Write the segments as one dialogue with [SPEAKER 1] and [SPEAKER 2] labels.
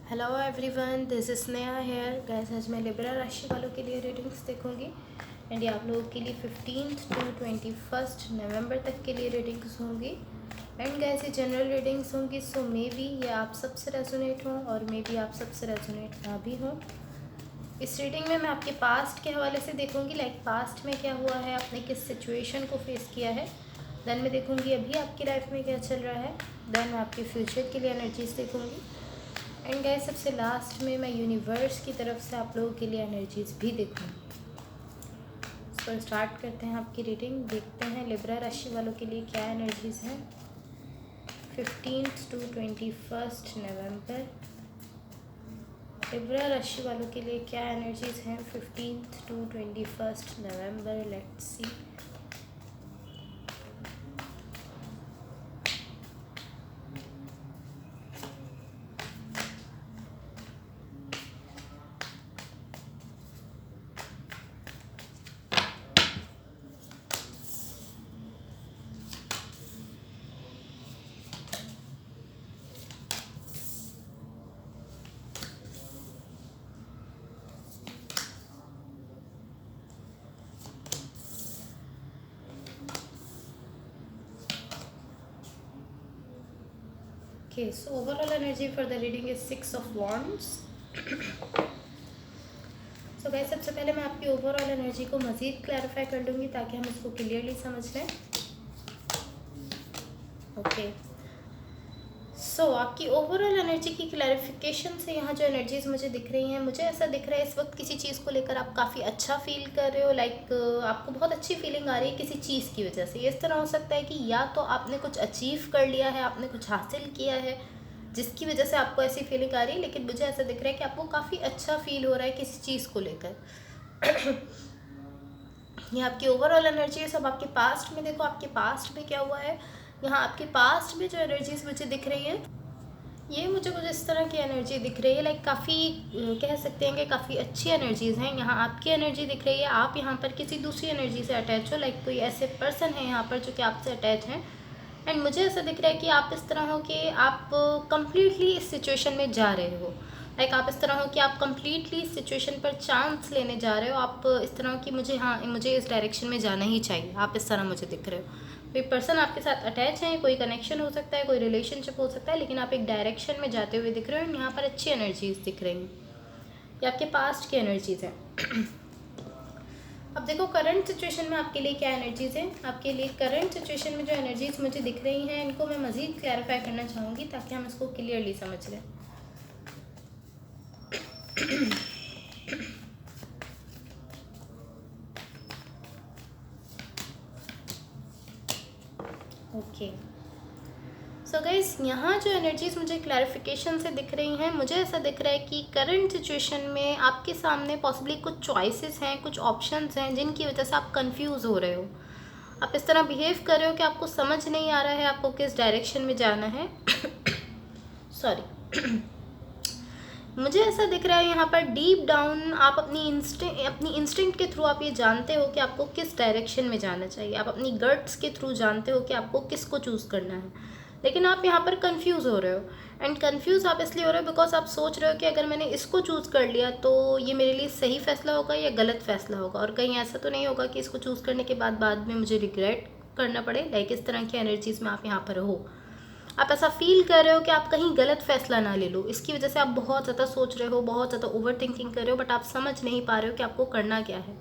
[SPEAKER 1] Hello everyone, this is Sneha here. Guys आज मैं Libra राशि वालों के लिए रीडिंग्स देखूंगी एंड ये आप लोगों के लिए 15th टू 21st नवंबर तक के लिए रीडिंग्स होंगी। एंड गैस ये जनरल रीडिंग्स होंगी, सो मे बी ये आप सबसे रेजोनेट हों और मे बी आप सबसे रेजोनेट ना भी हों। इस रीडिंग में मैं आपके पास्ट के हवाले से देखूंगी, लाइक पास्ट में क्या हुआ है, आपने किस सिचुएशन को फेस किया है। देन मैं देखूंगी अभी आपकी लाइफ में क्या चल रहा है। देन मैं आपके फ्यूचर के लिए एनर्जीज देखूंगी एंड गाइस सबसे लास्ट में मैं यूनिवर्स की तरफ से आप लोगों के लिए एनर्जीज भी देखूंगी। तो स्टार्ट करते हैं आपकी रीडिंग। देखते हैं लिब्रा राशि वालों के लिए क्या एनर्जीज हैं 15th to 21st November. Libra राशि वालों के लिए क्या एनर्जीज हैं 15th to 21st November. Let's see. Okay, so overall energy for the reading is 6 of Wands. So guys सबसे पहले मैं आपकी ओवरऑल एनर्जी को मज़ीद क्लैरिफाई कर लूँगी ताकि हम इसको क्लियरली समझ लें। ओके, सो आपकी ओवरऑल एनर्जी की क्लैरिफिकेशन से यहाँ जो एनर्जीज मुझे दिख रही हैं, मुझे ऐसा दिख रहा है इस वक्त किसी चीज़ को लेकर आप काफ़ी अच्छा फील कर रहे हो। लाइक आपको बहुत अच्छी फीलिंग आ रही है किसी चीज़ की वजह से। इस तरह हो सकता है कि या तो आपने कुछ अचीव कर लिया है, आपने कुछ हासिल किया है जिसकी वजह से आपको ऐसी फीलिंग आ रही है, लेकिन मुझे ऐसा दिख रहा है कि आपको काफ़ी अच्छा फील हो रहा है किसी चीज़ को लेकर। ये आपकी ओवरऑल एनर्जी है। सब आपके पास्ट में देखो, आपके पास्ट में क्या हुआ है। यहाँ आपके पास्ट में जो एनर्जीज मुझे दिख रही है, ये मुझे कुछ इस तरह की एनर्जी दिख रही है। लाइक काफ़ी कह सकते हैं कि काफ़ी अच्छी एनर्जीज़ हैं। यहाँ आपकी एनर्जी दिख रही है, आप यहाँ पर किसी दूसरी एनर्जी से अटैच हो। लाइक कोई ऐसे पर्सन है यहाँ पर जो कि आपसे अटैच हैं। एंड मुझे ऐसा दिख रहा है कि आप इस तरह हो कि आप कंप्लीटली इस सिचुएशन में जा रहे हो। लाइक आप इस तरह हो कि आप कंप्लीटली इस सिचुएशन पर चांस लेने जा रहे हो। आप इस तरह हो कि मुझे इस डायरेक्शन में जाना ही चाहिए। आप इस तरह मुझे दिख रहे हो। कोई पर्सन आपके साथ अटैच है, कोई कनेक्शन हो सकता है, कोई रिलेशनशिप हो सकता है, लेकिन आप एक डायरेक्शन में जाते हुए दिख रहे हो। यहाँ पर अच्छी एनर्जीज दिख रही हैं। ये आपके पास्ट की एनर्जीज हैं। अब देखो करंट सिचुएशन में आपके लिए क्या एनर्जीज हैं। आपके लिए करंट सिचुएशन में जो एनर्जीज मुझे दिख रही हैं, इनको मैं मज़ीद क्लैरिफाई करना चाहूँगी ताकि हम इसको क्लियरली समझ लें। ओके, सो गाइस यहाँ जो एनर्जीज मुझे क्लैरिफिकेशन से दिख रही हैं, मुझे ऐसा दिख रहा है कि करंट सिचुएशन में आपके सामने पॉसिबली कुछ चॉइसेस हैं, कुछ ऑप्शंस हैं जिनकी वजह से आप कंफ्यूज हो रहे हो। आप इस तरह बिहेव कर रहे हो कि आपको समझ नहीं आ रहा है आपको किस डायरेक्शन में जाना है। सॉरी। मुझे ऐसा दिख रहा है यहाँ पर डीप डाउन आप अपनी इंस्टिंक्ट के थ्रू आप ये जानते हो कि आपको किस डायरेक्शन में जाना चाहिए। आप अपनी गट्स के थ्रू जानते हो कि आपको किसको चूज़ करना है, लेकिन आप यहाँ पर कंफ्यूज हो रहे हो। एंड कंफ्यूज आप इसलिए हो रहे हो बिकॉज आप सोच रहे हो कि अगर मैंने इसको चूज़ कर लिया तो ये मेरे लिए सही फैसला होगा या गलत फैसला होगा, और कहीं ऐसा तो नहीं होगा कि इसको चूज़ करने के बाद में मुझे रिग्रेट करना पड़े। लाइक इस तरह की एनर्जीज में आप यहाँ पर हो। आप ऐसा फील कर रहे हो कि आप कहीं गलत फैसला ना ले लो, इसकी वजह से आप बहुत ज़्यादा सोच रहे हो, बहुत ज़्यादा ओवर थिंकिंग कर रहे हो, बट आप समझ नहीं पा रहे हो कि आपको करना क्या है।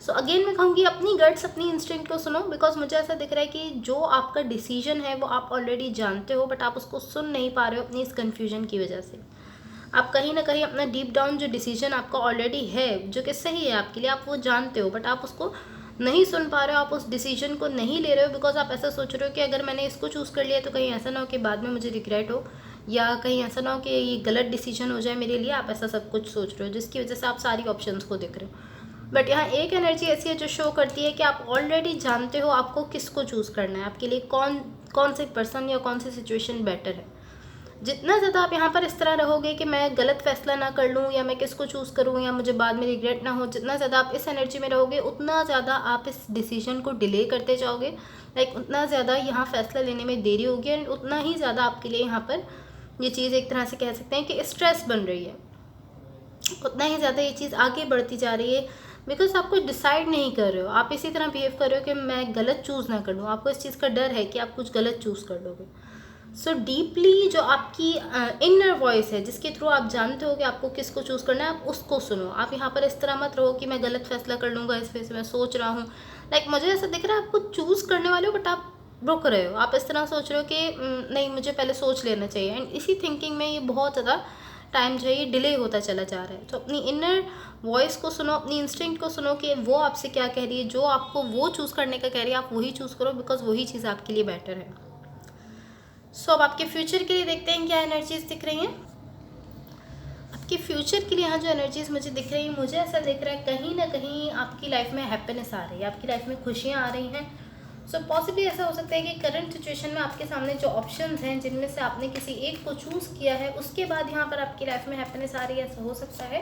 [SPEAKER 1] सो अगेन मैं कहूँगी अपनी गट्स, अपनी इंस्टिंक्ट को सुनो, बिकॉज मुझे ऐसा दिख रहा है कि जो आपका डिसीजन है वो आप ऑलरेडी जानते हो, बट आप उसको सुन नहीं पा रहे हो अपनी इस कन्फ्यूजन की वजह से। आप कहीं ना कहीं अपना डीप डाउन जो डिसीजन आपका ऑलरेडी है, जो कि सही है आपके लिए, आप वो जानते हो, बट आप उसको नहीं सुन पा रहे हो, आप उस डिसीजन को नहीं ले रहे हो, बिकॉज आप ऐसा सोच रहे हो कि अगर मैंने इसको चूज़ कर लिया तो कहीं ऐसा ना हो कि बाद में मुझे रिग्रेट हो, या कहीं ऐसा ना हो कि ये गलत डिसीजन हो जाए मेरे लिए। आप ऐसा सब कुछ सोच रहे हो जिसकी वजह से आप सारी ऑप्शंस को देख रहे हो। बट यहाँ एक एनर्जी ऐसी है जो शो करती है कि आप ऑलरेडी जानते हो आपको किसको चूज़ करना है, आपके लिए कौन से पर्सन या कौन सी सिचुएशन बेटर है। जितना ज़्यादा आप यहाँ पर इस तरह रहोगे कि मैं गलत फैसला ना कर लूँ, या मैं किसको चूज़ करूँ, या मुझे बाद में रिग्रेट ना हो, जितना ज़्यादा आप इस एनर्जी में रहोगे उतना ज़्यादा आप इस डिसीजन को डिले करते जाओगे। लाइक उतना ज़्यादा यहाँ फ़ैसला लेने में देरी होगी, एंड उतना ही ज़्यादा आपके लिए यहाँ पर ये चीज़ एक तरह से कह सकते हैं कि स्ट्रेस बन रही है, उतना ही ज़्यादा ये चीज़ आगे बढ़ती जा रही है, बिकॉज आप कुछ डिसाइड नहीं कर रहे हो, आप इसी तरह बिहेव कर रहे हो कि मैं गलत चूज़ ना कर लूँ, आपको इस चीज़ का डर है कि आप कुछ गलत चूज़ कर लोगे। सो डीपली जो आपकी इनर वॉइस है, जिसके थ्रू आप जानते हो कि आपको किसको चूज़ करना है, आप उसको सुनो। आप यहाँ पर इस तरह मत रहो कि मैं गलत फैसला कर लूँगा, इस वजह से मैं सोच रहा हूँ। लाइक मुझे ऐसा दिख रहा है आपको चूज़ करने वाले हो, बट आप रुक रहे हो, आप इस तरह सोच रहे हो कि नहीं, मुझे पहले सोच लेना चाहिए। एंड इसी थिंकिंग में ये बहुत ज़्यादा टाइम जो है ये डिले होता चला जा रहा है। तो अपनी इनर वॉइस को सुनो, अपनी इंस्टिंक्ट को सुनो कि वो आपसे क्या कह रही है, जो आपको वो चूज़ करने का कह रही है आप वही चूज़ करो, बिकॉज वही चीज़ आपके लिए बेटर है। सो अब आपके फ्यूचर के लिए देखते हैं क्या एनर्जीज दिख रही हैं। आपके फ्यूचर के लिए यहाँ जो एनर्जीज मुझे दिख रही हैं, मुझे ऐसा दिख रहा है कहीं ना कहीं आपकी लाइफ में हैप्पीनेस आ रही है, आपकी लाइफ में खुशियाँ आ रही हैं। सो पॉसिबली ऐसा हो सकता है कि करंट सिचुएशन में आपके सामने जो ऑप्शंस हैं, जिनमें से आपने किसी एक को चूज़ किया है, उसके बाद यहाँ पर आपकी लाइफ में हैप्पीनेस आ रही है, ऐसा हो सकता है।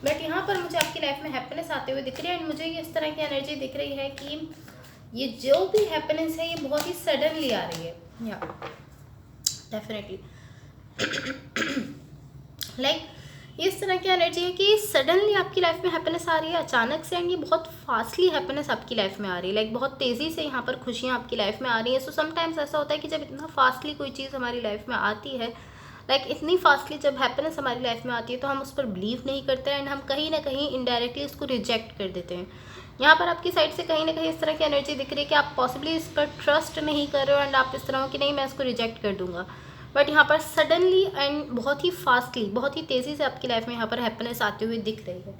[SPEAKER 1] बट यहाँ पर मुझे आपकी लाइफ में हैप्पीनेस आते हुए दिख रही है। एंड मुझे इस तरह की एनर्जी दिख रही है कि ये जो भी हैप्पीनेस है ये बहुत ही सडनली आ रही है। या डेफिनेटली लाइक इस तरह की एनर्जी है कि सडनली आपकी लाइफ में हैप्पीनेस आ रही है, अचानक से। एंड ये बहुत फास्टली हैप्पीनेस आपकी लाइफ में आ रही है, लाइक बहुत तेज़ी से यहाँ पर खुशियाँ आपकी लाइफ में आ रही हैं। सो समटाइम्स ऐसा होता है कि जब इतना फास्टली कोई चीज़ हमारी लाइफ में आती है, लाइक इतनी फास्टली जब हैप्पीनेस हमारी लाइफ में आती है, तो हम उस पर बिलीव नहीं करते हैं एंड हम कहीं ना कहीं इनडायरेक्टली उसको रिजेक्ट कर देते हैं। यहाँ पर आपकी साइड से कहीं ना कहीं इस तरह की एनर्जी दिख रही है कि आप पॉसिबली इस पर ट्रस्ट नहीं कर रहे हो एंड आप इस तरह हो कि नहीं, मैं इसको रिजेक्ट कर दूंगा। बट यहाँ पर सडनली एंड बहुत ही फास्टली, बहुत ही तेज़ी से आपकी लाइफ में यहाँ पर हैप्पीनेस आते हुए दिख रही है।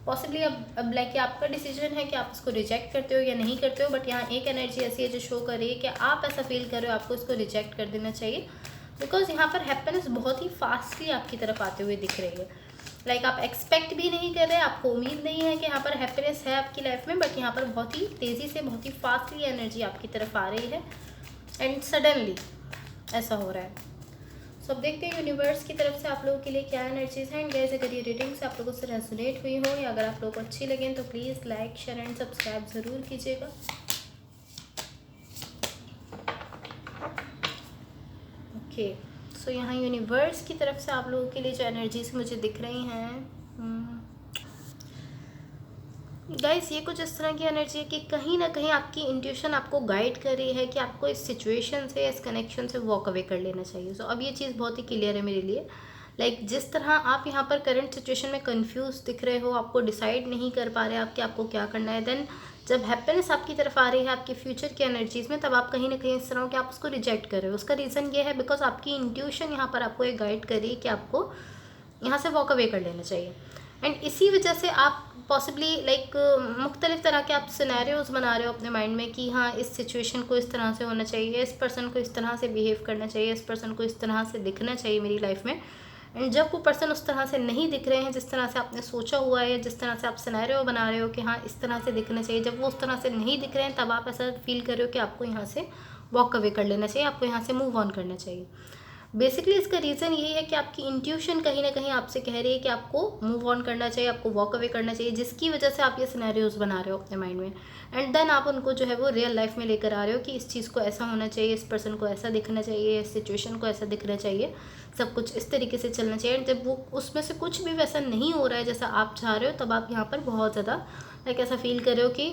[SPEAKER 1] पॉसिबली अब लाइक आपका डिसीजन है कि आप इसको रिजेक्ट करते हो या नहीं करते हो। बट यहाँ एक एनर्जी ऐसी है जो शो कर रही है कि आप ऐसा फील कर रहे हो, आपको इसको रिजेक्ट कर देना चाहिए, बिकॉज यहाँ पर हैप्पीनेस बहुत ही फास्टली आपकी तरफ आते हुए दिख रही है। लाइक आप एक्सपेक्ट भी नहीं कर रहे, आपको उम्मीद नहीं है कि यहाँ पर हैप्पीनेस है आपकी लाइफ में, बट यहाँ पर बहुत ही तेज़ी से, बहुत ही फास्टली एनर्जी आपकी तरफ आ रही है एंड सडनली ऐसा हो रहा है। सो अब देखते हैं यूनिवर्स की तरफ से आप लोगों के लिए क्या एनर्जीज हैं। गाइस, अगर ये रीडिंग्स आप लोगों से रेजोनेट हुई हो या अगर आप लोगों को अच्छी लगें तो please like, share and subscribe ज़रूर कीजिएगा। ओके, सो यहाँ यूनिवर्स की तरफ से आप लोगों के लिए जो एनर्जीज मुझे दिख रही हैं, गाइस ये कुछ इस तरह की एनर्जी है कि कहीं ना कहीं आपकी इंट्यूशन आपको गाइड कर रही है कि आपको इस सिचुएशन से, इस कनेक्शन से वॉक अवे कर लेना चाहिए। सो अब ये चीज़ बहुत ही क्लियर है मेरे लिए। लाइक जिस तरह आप यहाँ पर करंट सिचुएशन में कंफ्यूज दिख रहे हो, आपको डिसाइड नहीं कर पा रहे आप कि आपको क्या करना है, देन जब हैप्पीनेस आपकी तरफ आ रही है आपके फ्यूचर की एनर्जीज़ में, तब आप कहीं ना कहीं इस तरह हो कि आप उसको रिजेक्ट कर रहे हो। उसका रीज़न ये है बिकॉज आपकी इंट्यूशन यहाँ पर आपको एक गाइड कर रही है कि आपको यहाँ से वॉक अवे कर लेना चाहिए। एंड इसी वजह से आप पॉसिबली लाइक मुख्तलिफ तरह के आप सिनेरियोज़ बना रहे हो अपने माइंड में कि हाँ, इस सिचुएशन को इस तरह से होना चाहिए, इस पर्सन को इस तरह से बिहेव करना चाहिए, इस पर्सन को इस तरह से दिखना चाहिए मेरी लाइफ में। एंड जब वो पर्सन उस तरह से नहीं दिख रहे हैं जिस तरह से आपने सोचा हुआ है, जिस तरह से आप सिनेरियो बना रहे हो कि हाँ इस तरह से दिखना चाहिए, जब वो उस तरह से नहीं दिख रहे हैं, तब आप ऐसा फील कर रहे हो कि आपको यहाँ से वॉक अवे कर लेना चाहिए, आपको यहाँ से मूव ऑन करना चाहिए। बेसिकली इसका रीज़न यही है कि आपकी इंट्यूशन कहीं ना कहीं आपसे कह रही है कि आपको मूव ऑन करना चाहिए, आपको वॉक अवे करना चाहिए, जिसकी वजह से आप ये सिनेरियोज बना रहे हो अपने माइंड में। एंड देन आप उनको जो है वो रियल लाइफ में लेकर आ रहे हो कि इस चीज़ को ऐसा होना चाहिए, इस पर्सन को ऐसा दिखना चाहिए, इस सिचुएशन को ऐसा दिखना चाहिए, सब कुछ इस तरीके से चलना चाहिए। एंड जब वो उसमें से कुछ भी वैसा नहीं हो रहा है जैसा आप चाह रहे हो, तब आप यहाँ पर बहुत ज़्यादा लाइक ऐसा फील कर रहे हो कि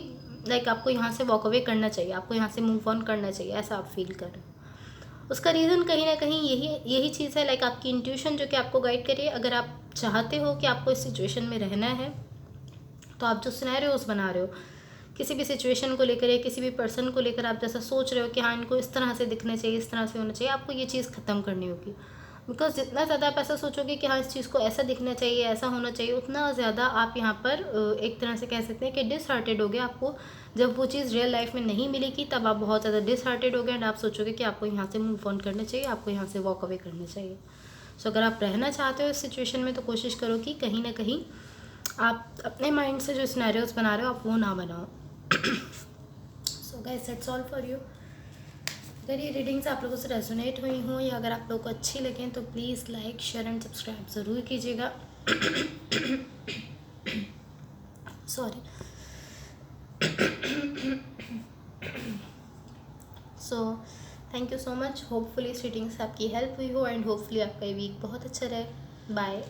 [SPEAKER 1] लाइक आपको यहाँ से वॉक अवे करना चाहिए, आपको यहाँ से मूव ऑन करना चाहिए, ऐसा आप फील कर रहे हो। उसका रीज़न कहीं ना कहीं यही चीज़ है, लाइक आपकी इंट्यूशन जो कि आपको गाइड करिए। अगर आप चाहते हो कि आपको इस सिचुएशन में रहना है, तो आप जो सिनेरियोज बना रहे हो किसी भी सिचुएशन को लेकर या किसी भी पर्सन को लेकर, आप जैसा सोच रहे हो कि हाँ इनको इस तरह से दिखना चाहिए, इस तरह से होना चाहिए, आपको ये चीज़ ख़त्म करनी होगी। बिकॉज जितना ज़्यादा आप ऐसा सोचोगे कि हाँ इस चीज़ को ऐसा दिखना चाहिए, ऐसा होना चाहिए, उतना ज़्यादा आप यहाँ पर एक तरह से कह सकते हैं कि डिसहार्टेड हो गए। आपको जब वो चीज़ रियल लाइफ में नहीं मिलेगी, तब आप बहुत ज़्यादा डिसहार्टेड हो गए एंड आप सोचोगे कि आपको यहाँ से मूव ऑन करना चाहिए, आपको यहाँ से वॉक अवे करना चाहिए। सो अगर आप रहना चाहते हो इस सिचुएशन में, तो कोशिश करो कि कहीं ना कहीं आप अपने माइंड से जो सिनेरियोज बना रहे हो आप वो ना बनाओ। So guys, that's all for you. अगर ये रीडिंग्स आप लोगों से रेजोनेट हुई हों या अगर आप लोगों को अच्छी लगें, तो please like, share and subscribe ज़रूर कीजिएगा। Sorry. So thank you so much. Hopefully इस रीडिंग से आपकी हेल्प हुई हो एंड होपफुली आपका ये वीक बहुत अच्छा रहे। बाय।